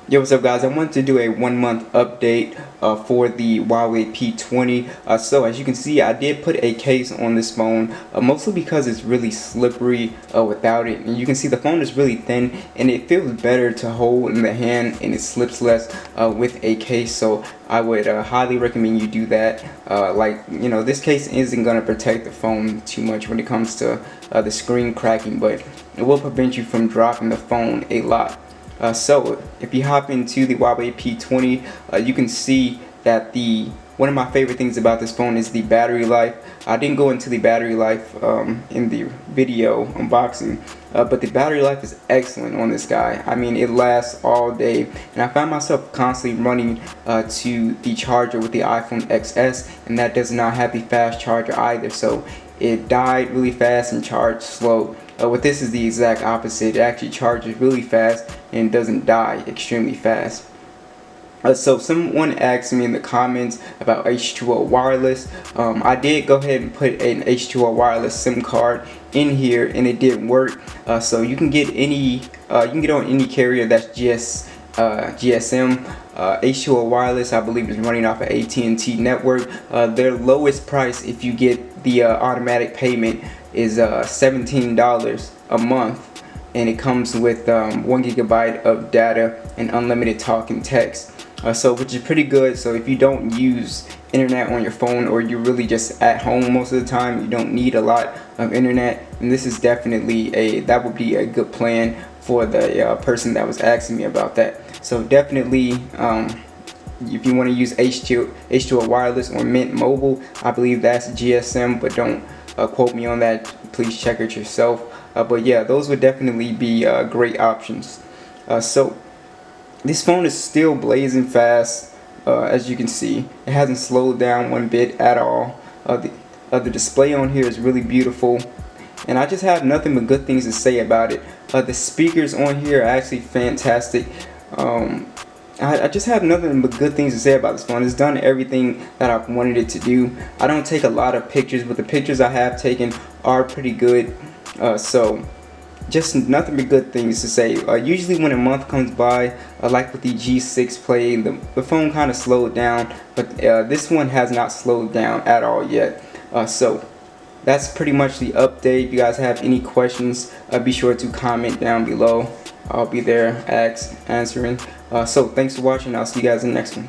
Yo, what's up guys? I wanted to do a 1 month update for the Huawei P20. So as you can see, I did put a case on this phone, mostly because it's really slippery without it. And you can see the phone is really thin and it feels better to hold in the hand, and it slips less with a case. So I would highly recommend you do that. This case isn't going to protect the phone too much when it comes to the screen cracking, but it will prevent you from dropping the phone a lot. So if you hop into the Huawei P20, you can see that one of my favorite things about this phone is the battery life. I didn't go into the battery life in the video unboxing, but the battery life is excellent on this guy. I mean, it lasts all day, and I found myself constantly running to the charger with the iPhone XS, and that does not have the fast charger either, so it died really fast and charged slow. With this is the exact opposite. It actually charges really fast and doesn't die extremely fast. So someone asked me in the comments about H2O wireless. I did go ahead and put an H2O wireless SIM card in here, and it did work. So you can get on any carrier that's GSM. H2O wireless, I believe, is running off of AT&T network. Their lowest price, if you get the automatic payment, is $17 a month, and it comes with 1 GB of data and unlimited talk and text, which is pretty good. So if you don't use internet on your phone, or you're really just at home most of the time, you don't need a lot of internet, and this is definitely that would be a good plan for the person that was asking me about that. So definitely, if you want to use H2O wireless or Mint Mobile, I believe that's GSM, but don't quote me on that. Please check it yourself. But yeah, those would definitely be great options. So this phone is still blazing fast. As you can see, it hasn't slowed down one bit at all. The display on here is really beautiful, and I just have nothing but good things to say about it. The speakers on here are actually fantastic. I just have nothing but good things to say about this phone. It's done everything that I've wanted it to do. I don't take a lot of pictures, but the pictures I have taken are pretty good. So just nothing but good things to say. Usually when a month comes by, like with the G6 Play, the phone kind of slowed down, but this one has not slowed down at all yet. So that's pretty much the update. If you guys have any questions, be sure to comment down below. I'll be there answering. So thanks for watching. I'll see you guys in the next one.